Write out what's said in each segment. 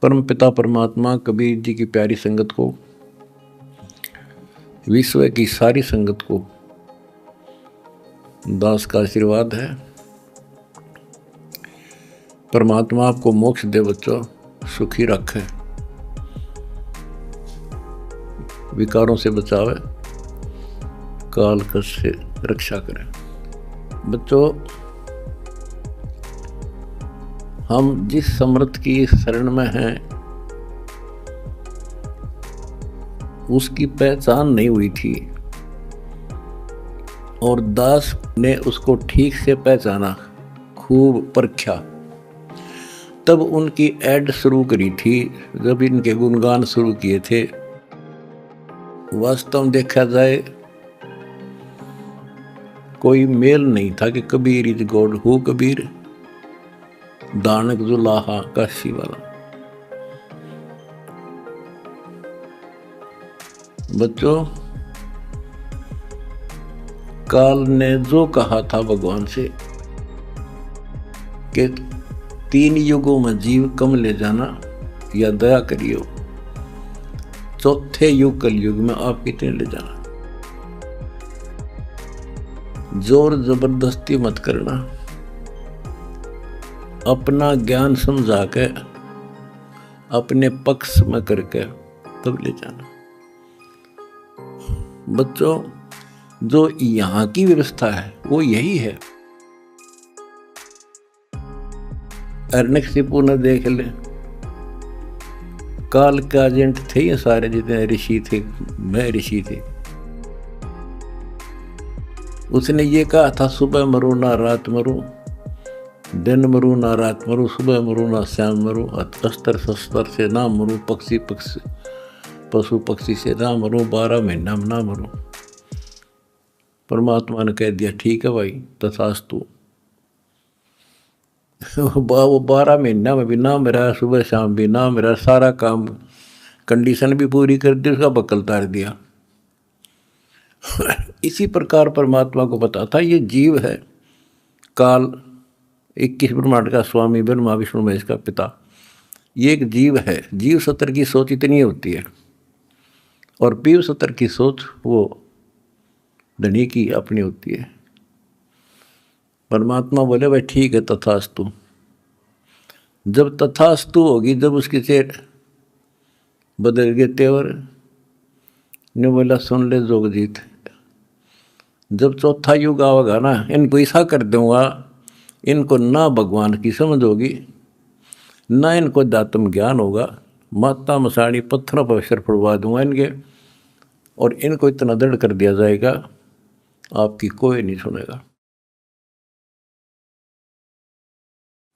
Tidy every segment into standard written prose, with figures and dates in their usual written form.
परम पिता परमात्मा कबीर जी की प्यारी संगत को, विश्व की सारी संगत को दास का आशीर्वाद है। परमात्मा आपको मोक्ष दे बच्चों, सुखी रखे, विकारों से बचावे, काल कष्ट से रक्षा करे। बच्चों, हम जिस समर्थ की शरण में हैं उसकी पहचान नहीं हुई थी और दास ने उसको ठीक से पहचाना, खूब परखा, तब उनकी ऐड शुरू करी थी, जब इनके गुणगान शुरू किए थे। वास्तव में देखा जाए कोई मेल नहीं था कि Kabir is God, who Kabir, दानक जुलाहा काशी वाला। बच्चों, काल ने जो कहा था भगवान से कि 3 युगों में जीव कम ले जाना या दया करियो, चौथे युग कलयुग में आप कितने ले जाना। जोर जबरदस्ती मत करना, अपना ज्ञान समझा के अपने पक्ष में करके तब ले जाना। बच्चों, जो यहाँ की व्यवस्था है वो यही है। हिरण्यकशिपु ने देख ले, काल के एजेंट थे ये सारे, जितने ऋषि थे, मैं ऋषि थे। उसने ये कहा था, सुबह मरूं ना रात मरूं, दिन मरूं ना रात मरूं, सुबह मरूं ना शाम मरूं, अस्त्र शस्त्र से ना मरूं, पशु पक्षी से ना मरूं, 12 महीना में ना मरूं। परमात्मा ने कह दिया, ठीक है भाई, तथास्तु। वो 12 महीना में भी ना मेरा, सुबह शाम भी ना मेरा, सारा काम कंडीशन भी पूरी कर दी, उसका बकल तार दिया। इसी प्रकार परमात्मा को पता था ये जीव है, काल 21 ब्रह्मांड का स्वामी, ब्रह्मा विष्णु महेश का पिता, ये एक जीव है। जीव सत्र की सोच इतनी होती है और पीव सत्र की सोच वो धनी की अपनी होती है। परमात्मा बोले, भाई ठीक है, तथास्तु। जब तथास्तु होगी, जब उसके चेहरे बदल गए तेवर, ने बोला, सुन ले जोगजीत, जब चौथा युग आवेगा ना, इनको ऐसा कर दूंगा, इनको ना भगवान की समझ होगी, ना इनको अध्यात्म ज्ञान होगा, माता मसाणी पत्थरों पर अक्षर पढ़वा दूंगा इनके, और इनको इतना दृढ़ कर दिया जाएगा, आपकी कोई नहीं सुनेगा।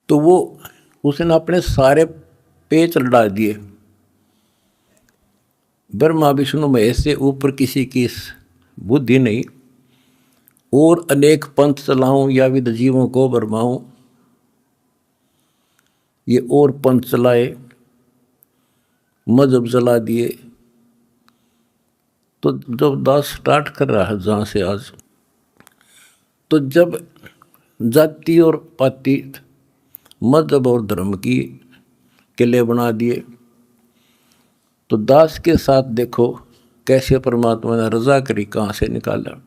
तो वो उसने अपने सारे पेच लड़ा दिए। ब्रह्मा विष्णु महेश से ऊपर किसी की बुद्धि नहीं, और अनेक पंथ चलाऊं या विद जीवों को बरमाऊं, ये और पंथ चलाए, मजहब चला दिए। तो जब दास स्टार्ट कर रहा है जहाँ से आज, तो जब जाति और पाति, मजहब और धर्म की किले बना दिए, तो दास के साथ देखो कैसे परमात्मा ने रजा करी, कहाँ से निकाला।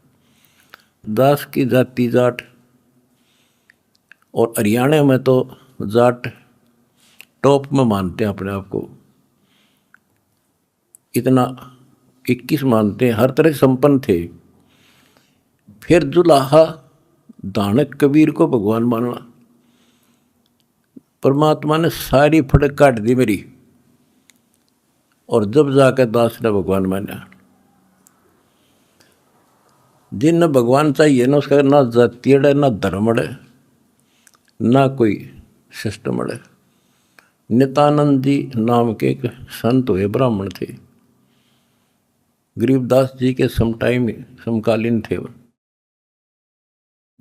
दास की जाति जाट, और हरियाणा में तो जाट टॉप में मानते हैं अपने आप को, इतना 21 मानते हैं, हर तरह संपन्न थे। फिर जुलाहा दानक कबीर को भगवान मानना, परमात्मा ने सारी फड़क काट दी मेरी, और जब जाकर दास ने भगवान माना। जिन भगवान चाहिए ना, उसका ना जाति अड़े, ना धर्म अड़े, ना कोई सिस्टम अड़े। नित्यानंद जी नाम के एक संत हुए, ब्राह्मण थे, गरीबदास जी के समकालीन थे।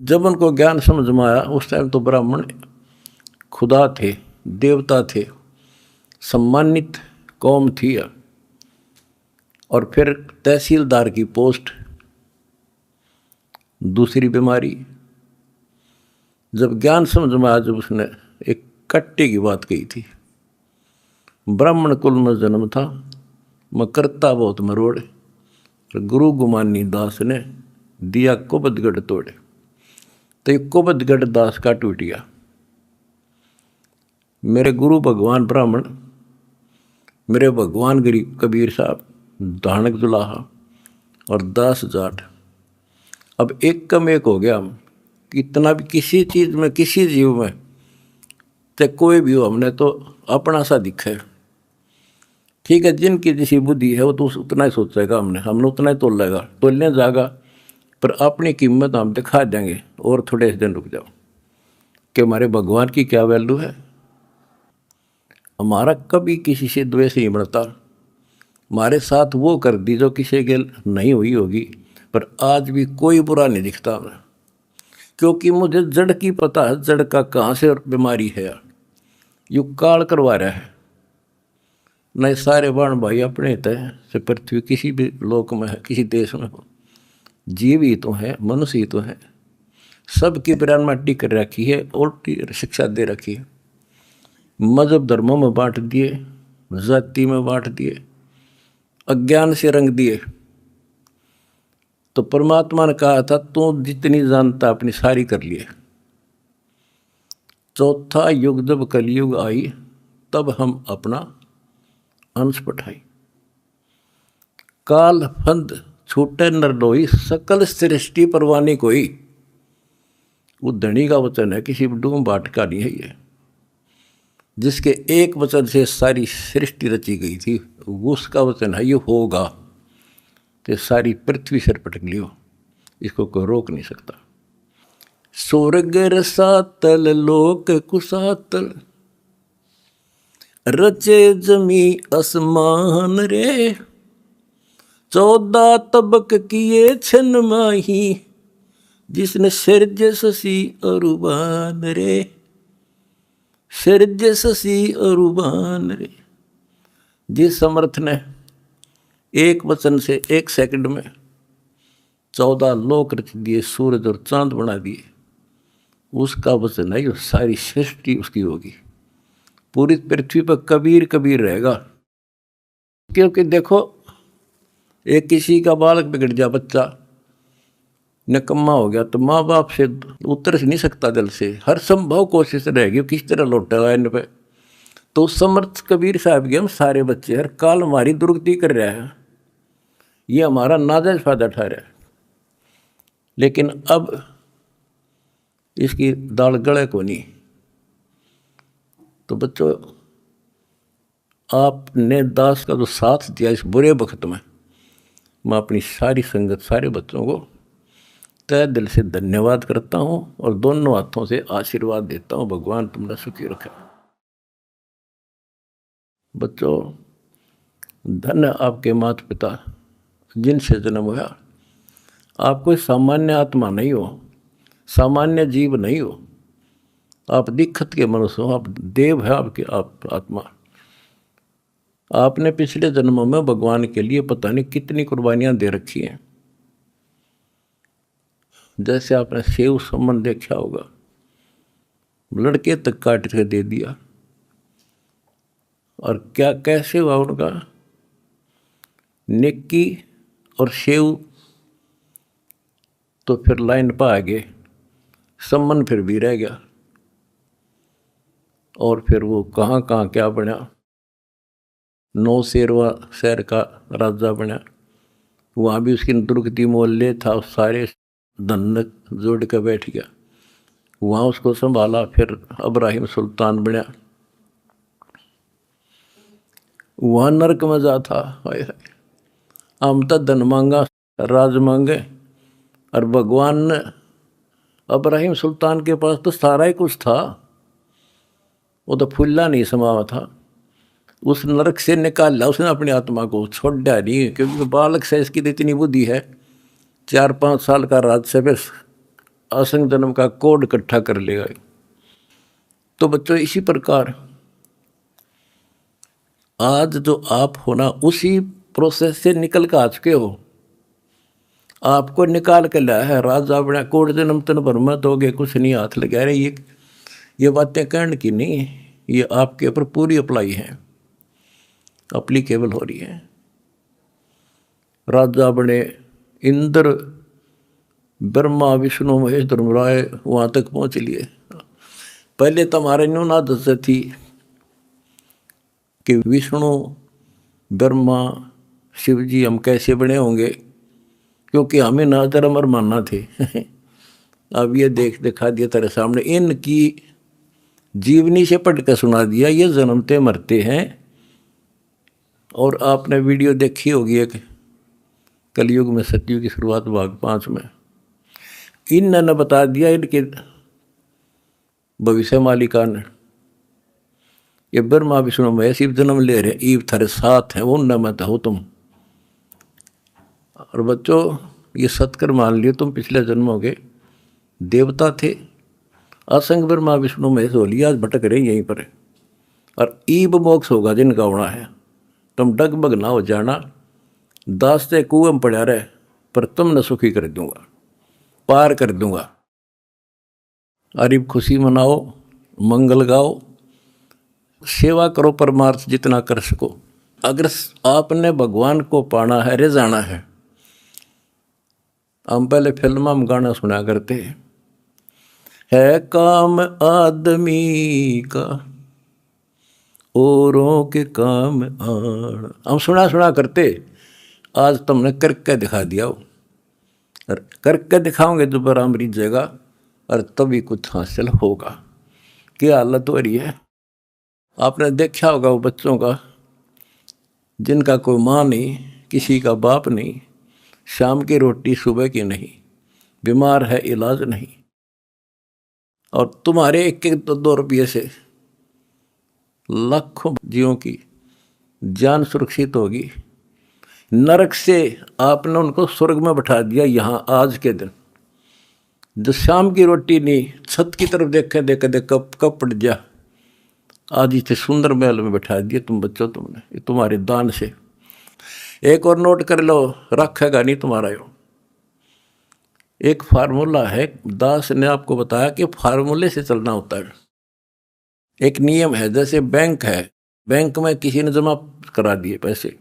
जब उनको ज्ञान समझ में आया, उस टाइम तो ब्राह्मण खुदा थे, देवता थे, सम्मानित कौम थी। और फिर तहसीलदार की पोस्ट, दूसरी बीमारी। जब ज्ञान समझ में आया, जब उसने एक कट्टे की बात कही थी, ब्राह्मण कुल में जन्म था, मैं करता बहुत मरोड़। गुरु गुमानी दास ने दिया कुबदगढ़ तोड़े, तो ये कुबदगढ़ दास का टूट गया। मेरे गुरु भगवान ब्राह्मण, मेरे भगवान गरीब कबीर साहब, धानक जुलाहा और दास जाट, अब एक कम एक हो गया हम। इतना भी किसी चीज़ में, किसी जीव में, तो कोई भी हो, हमने तो अपना सा दिखा है। ठीक है, जिनकी जैसी बुद्धि है वो तो उतना ही सोचेगा, हमने उतना ही तोलेगा, तोलने जाएगा, पर अपनी कीमत हम दिखा देंगे। और थोड़े दिन रुक जाओ कि हमारे भगवान की क्या वैल्यू है। हमारा कभी किसी से द्वेष नहीं बढ़ता। हमारे साथ वो कर दी जो किसी के नहीं हुई होगी, पर आज भी कोई बुरा नहीं दिखता हमें, क्योंकि मुझे जड़ की पता है, जड़ का कहाँ से बीमारी है। यू काल करवा रहा है, नहीं सारे बाण भाई अपने तय से पृथ्वी किसी भी लोक में है, किसी देश में हो, जीव ही तो है, मनुष्य ही तो है। सबकी ब्रान माटी कर रखी है, उल्टी शिक्षा दे रखी है। मजहब धर्मों में बांट दिए, जाति में बांट दिए, अज्ञान से रंग दिए। तो परमात्मा ने कहा था तू जितनी जानता अपनी सारी कर लिए। चौथा युग जब कलयुग आई, तब हम अपना अंश पठाई। काल फंद छूटे नरडोई, सकल सृष्टि परवानी कोई। वो धनी का वचन है, किसी डूम बाट का नहीं है ये। जिसके एक वचन से सारी सृष्टि रची गई थी, उसका वचन है ये होगा, तो सारी पृथ्वी सिर पटक लियो, इसको कोई रोक नहीं सकता। स्वर्ग रसातल लोक कुसातल, रचे जमी असमान रे। 14 तबक किए छन माही, जिसने सिरज ससी अरुबान रे। सिरज ससी अरुबान रे। जिस समर्थ ने एक वचन से एक सेकंड में 14 लोक रच दिए, सूरज और चांद बना दिए, उसका वचन है ये सारी सृष्टि उसकी होगी। पूरी पृथ्वी पर कबीर कबीर रहेगा। क्योंकि देखो, एक किसी का बालक बिगड़ गया, बच्चा निकम्मा हो गया, तो माँ बाप से उतर नहीं सकता दिल से, हर संभव कोशिश रहेगी किस तरह लौटेगा इन पे। तो समर्थ कबीर साहब के हम सारे बच्चे हर काल हमारी दुर्गति कर रहा है, ये हमारा नाजायज फायदा उठा रहा है। लेकिन अब इसकी दाल गले को नहीं। तो बच्चों, आपने दास का जो साथ दिया इस बुरे वक्त में, मैं अपनी सारी संगत, सारे बच्चों को तय दिल से धन्यवाद करता हूँ और दोनों हाथों से आशीर्वाद देता हूँ। भगवान तुमने सुखी रखा। बच्चों, धन्य आपके माता पिता जिनसे जन्म हुआ। आप कोई सामान्य आत्मा नहीं हो, सामान्य जीव नहीं हो, आप दिक्कत के मनुष्य हो, आप देव है, आपके आप आत्मा। आपने पिछले जन्मों में भगवान के लिए पता नहीं कितनी कुर्बानियां दे रखी हैं। जैसे आपने सेव सम्मन देखा होगा, लड़के तक काट के दे दिया, और क्या कैसे हुआ उनका नेकी और सेव, तो फिर लाइन पर आ गए, सम्मन फिर भी रह गया, और फिर वो कहाँ कहाँ क्या बना, 9 शेरवा शहर का राजा बना, वहाँ भी उसकी दुर्गति मोहल्ले था, सारे धन जोड़ के बैठ गया, वहाँ उसको संभाला। फिर इब्राहिम सुल्तान बना, वहाँ नरक में जा था। हाय हाय, हम तो धन मांगा, राज मांगे, और भगवान ने इब्राहिम सुल्तान के पास तो सारा ही कुछ था, वो तो फुल्ला नहीं समावा था। उस नरक से निकाला उसने अपनी आत्मा को, छोड़ा नहीं, क्योंकि बालक से इसकी तो इतनी बुद्धि है, 4-5 साल का राज से बस असंग जन्म का कोड इकट्ठा कर लेगा। तो बच्चों, इसी प्रकार आज जो आप हो ना, उसी प्रोसेस से निकल कर आ चुके हो। आपको निकाल के लाया है राजा बना, कोड जन्म तन भर में दोगे कुछ नहीं, हाथ लगा रहे। ये बातें कहने की नहीं, ये आपके ऊपर पूरी अप्लाई है। अप्लीकेबल हो रही है। राजा बने इंद्र, ब्रह्मा विष्णु महेश धर्मराय वहाँ तक पहुँच लिए। पहले तो हमारे न्यून आदत थी कि विष्णु ब्रह्मा शिव जी हम कैसे बने होंगे, क्योंकि हमें ना धर्म और मानना थे। अब ये दिखा दिया तेरे सामने, इनकी जीवनी से पढ़ कर सुना दिया, ये जन्मते मरते हैं। और आपने वीडियो देखी होगी एक कलयुग में सतयुग की शुरुआत भाग 5 में, इन्होंने बता दिया इनके भविष्य मालिका ने, ये ब्रह्मा विष्णु महेश शिव जन्म ले रहे, ईव थारे साथ हैं, वो न मत हो तुम। और बच्चों ये सत्कर मान लियो, तुम पिछले जन्मों के देवता थे, असंग ब्रह्मा विष्णु महेश हो लिया, आज भटक रहे यहीं पर। और ईब मोक्ष होगा जिनका होना है, तुम डगमग ना हो जाना, दास्ते कुएं में पड़ा रहे, पर तुमने सुखी कर दूंगा, पार कर दूंगा। अरीब खुशी मनाओ, मंगल गाओ, सेवा करो परमार्थ जितना कर सको। अगर आपने भगवान को पाना है, रिझाना है, हम पहले फिल्म में गाना सुना करते है काम आदमी का औरों के काम आण, हम सुना करते। आज तुमने करके दिखा दिया, और करके दिखाओगे दोबारा हम रिझेगा, और तभी कुछ हासिल होगा। क्या हालत हो रही है, आपने देखा होगा वो बच्चों का जिनका कोई माँ नहीं, किसी का बाप नहीं, शाम की रोटी सुबह की नहीं, बीमार है इलाज नहीं, और तुम्हारे 1-2 रुपये से लाखों जीवों की जान सुरक्षित होगी। नरक से आपने उनको स्वर्ग में बैठा दिया यहाँ आज के दिन। जो शाम की रोटी नहीं, छत की तरफ देखे कब पड़ जा, आज इसे सुंदर महल में बैठा दिया तुम बच्चों, तुमने, ये तुम्हारे दान से। एक और नोट कर लो, रखेगा नहीं तुम्हारा यो। एक फार्मूला है, दास ने आपको बताया कि फार्मूले से चलना होता है। एक नियम है, जैसे बैंक है, बैंक में किसी ने जमा करा दिए पैसे,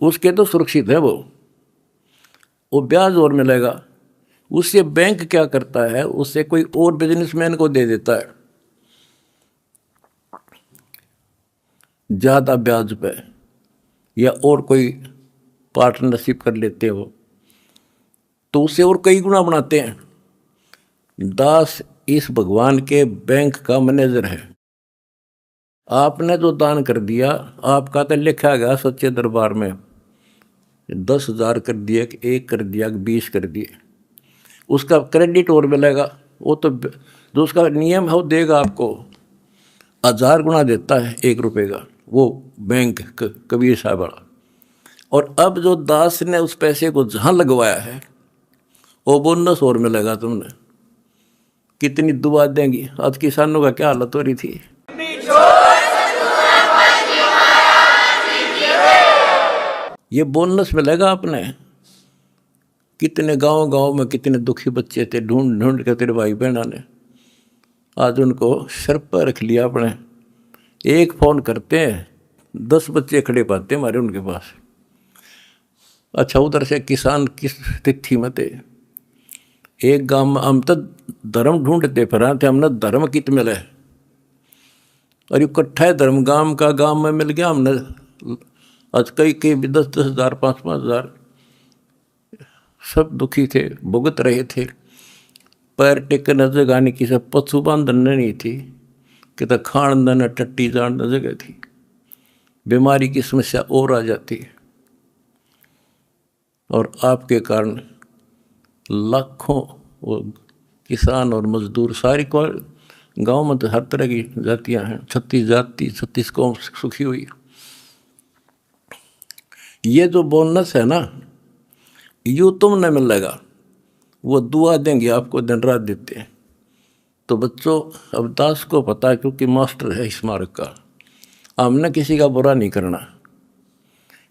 उसके तो सुरक्षित है, वो ब्याज और मिलेगा। उससे बैंक क्या करता है, उससे कोई और बिजनेसमैन को दे देता है ज़्यादा ब्याज पे, या और कोई पार्टनरशिप कर लेते हो तो उससे और कई गुना बनाते हैं। दास इस भगवान के बैंक का मैनेजर है। आपने जो दान कर दिया, आपका तो लिखा गया सच्चे दरबार में, 10,000 कर दिया कि 1 कर दिया कि 20 कर दिए, उसका क्रेडिट और मिलेगा। वो तो जो उसका नियम है वो देगा आपको, 1000 गुना देता है 1 रुपये का, वो बैंक कबीर साहब वाला। और अब जो दास ने उस पैसे को जहाँ लगवाया है, वो बोनस और मिलेगा तुमने। कितनी दुआ देंगी। आज किसानों का क्या हालत हो रही थी। ये बोनस मिलेगा आपने। कितने गांव में कितने दुखी बच्चे थे, ढूंढ ढूंढ के तेरे भाई बहना ने आज उनको सर पर रख लिया अपने। एक फ़ोन करते हैं 10 बच्चे खड़े पाते हमारे उनके पास। अच्छा, उधर से किसान किस तिथि में थे, एक गांव में हम तो धर्म ढूंढते फिर थे, हमने धर्म कित मिले, और इकट्ठा धर्म गांव में मिल गया हमने। आज कई 10-10 हज़ार 5-5 हज़ार, सब दुखी थे, भुगत रहे थे। पैर टेकने जगह नहीं, किसी पशु बांधन नहीं थी, कि तो खान न टट्टी जान जगह थी। बीमारी की समस्या और आ जाती है, और आपके कारण लाखों वो किसान और मजदूर, सारी को गांव में तो हर तरह की जातियां हैं, 36 जाति 36 कौम सुखी हुई। ये जो बोनस है ना, यूँ तुमने मिलेगा, वो दुआ देंगे आपको, दिन रात देते हैं। तो बच्चों, अब दास को पता है, क्योंकि मास्टर है इस मार्ग का, हमने किसी का बुरा नहीं करना।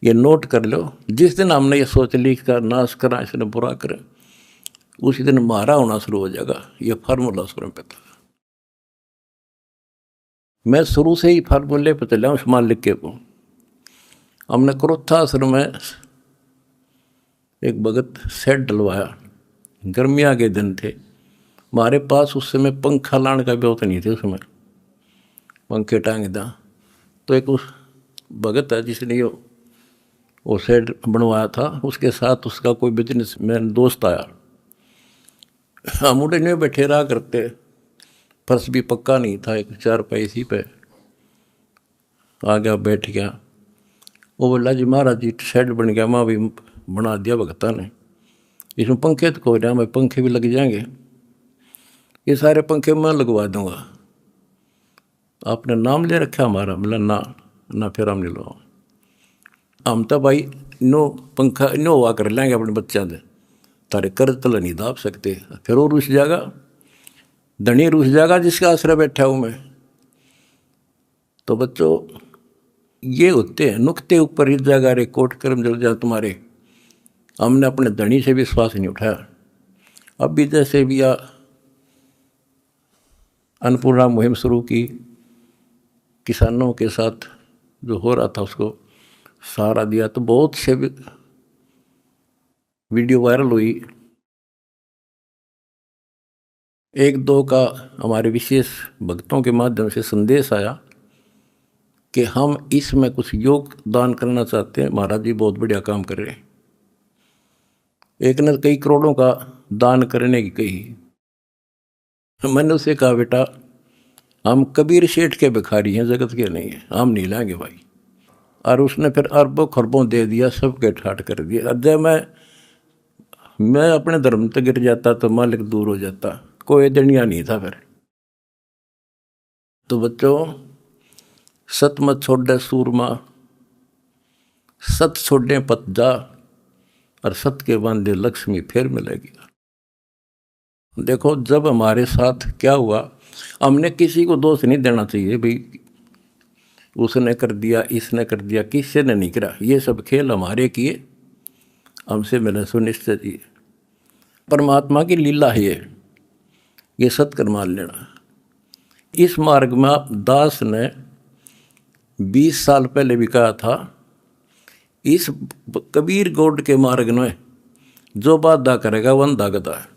ये नोट कर लो, जिस दिन हमने ये सोच ली का नाश करा, इसने बुरा करें, उसी दिन मारा होना शुरू हो जाएगा। ये फार्मूला शुरू पे था। मैं शुरू से ही फार्मूले पे चला हूँ, मालिक के को। हमने क्रोथा आश्रम में एक भगत सेट डलवाया, गर्मियाँ के दिन थे, हमारे पास उस समय पंखा लाने का व्यवस्था नहीं थे, उस समय पंखे टांग दा। तो एक उस भगत है जिसने वो सेट बनवाया था, उसके साथ उसका कोई बिजनेस मैन दोस्त आया। हम उड़े नहीं बैठे रहा करते, फर्श भी पक्का नहीं था, एक चारपाई इसी पे आ गया, बैठ गया। वो बोला जी महाराज जी शेड बन गया, माँ भी बना दिया भगता ने, इसमें पंखे तो कोई ना, मैं पंखे भी लग जाएंगे, ये सारे पंखे मैं लगवा दूंगा, आपने नाम ले रखा हमारा? बोला ना फिर हम नहीं लो, हम तो भाई नो पंखा नो हुआ कर लेंगे अपने बच्चा दे, तारे कर्ज तल नहीं दाब सकते। फिर वो रुस जाएगा, धनी रुस जाएगा जिसका आश्रय बैठा हूँ मैं। तो बच्चों ये होते हैं नुक्ते ऊपर इस जगह रे कोट कर्म जल जा तुम्हारे। हमने अपने धनी से विश्वास नहीं उठाया। अब भी जैसे भी अन्नपूर्णा मुहिम शुरू की, किसानों के साथ जो हो रहा था उसको सहारा दिया, तो बहुत से वीडियो वायरल हुई। एक दो का हमारे विशेष भक्तों के माध्यम से संदेश आया कि हम इसमें कुछ योगदान करना चाहते हैं, महाराज जी बहुत बढ़िया काम कर रहे हैं। एक ने कई करोड़ों का दान करने की कही। मैंने उसे कहा बेटा हम कबीर शेठ के भिखारी हैं, जगत के नहीं हैं, हम नहीं लाएंगे भाई। और उसने फिर अरबों खरबों दे दिया, सबके ठाट कर दिया। और जब मैं अपने धर्म तक गिर जाता तो मालिक दूर हो जाता, कोई दनिया नहीं था फिर। तो बच्चों सत मत छोड़े सूरमा, सत छोड़े पत जा, और सत के बांधे लक्ष्मी फिर मिलेगी। देखो जब हमारे साथ क्या हुआ, हमने किसी को दोष नहीं देना चाहिए भाई उसने कर दिया, इसने कर दिया, किसी ने नहीं करा। ये सब खेल हमारे किए, हमसे मैंने सुनिश्चित किए। परमात्मा की लीला है ये सत्कर्म मान लेना। इस मार्ग में दास ने 20 साल पहले भी कहा था, इस कबीर गौड़ के मार्ग में जो बाधा करेगा वो अंधा गधा है।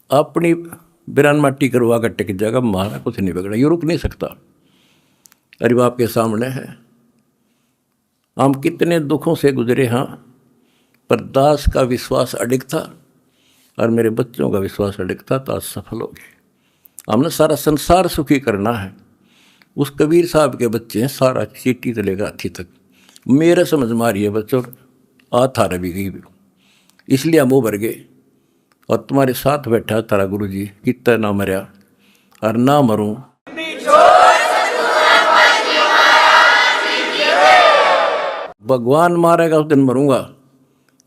अपनी बिरान माटी करवा कर टिक जाएगा, मारा कुछ नहीं बिगड़ा, ये रुक नहीं सकता। अरे बाप के सामने है, हम कितने दुखों से गुजरे। हाँ, पर दास का विश्वास अडिग था और मेरे बच्चों का विश्वास अडिग था, तो आज सफल हो गए। हमने सारा संसार सुखी करना है। उस कबीर साहब के बच्चे हैं, सारा चीटी से लेकर हाथी तक। मेरे समझ मारिए बच्चों, आ थारा भी गई, इसलिए हम उभर गए। और तुम्हारे साथ बैठा तारा गुरु जी, कितना ना मरया और ना मरूं। भगवान मारेगा उस दिन मरूंगा,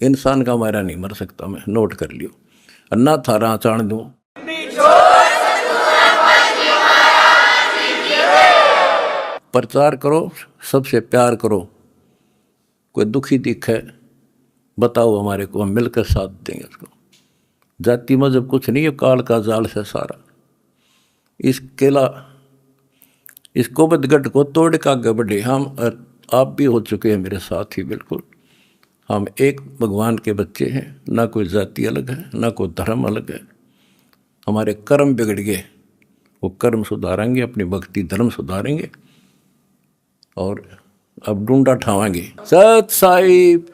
इंसान का मारा नहीं मर सकता मैं, नोट कर लियो। और ना थारा चाण दूं, प्रचार करो, सबसे प्यार करो। कोई दुखी दिखे बताओ हमारे को, हम मिलकर साथ देंगे उसको। जाति मजहब कुछ नहीं है, काल का जाल से सारा। इस केला इस कोबदगढ़ को तोड़ का आगे बढ़े। हम आप भी हो चुके हैं मेरे साथ ही, बिल्कुल। हम एक भगवान के बच्चे हैं, ना कोई जाति अलग है, ना कोई धर्म अलग है। हमारे कर्म बिगड़ गए, वो कर्म सुधारेंगे, अपनी भक्ति धर्म सुधारेंगे और अब ढूंढा ठावाएंगे। सत साहिब।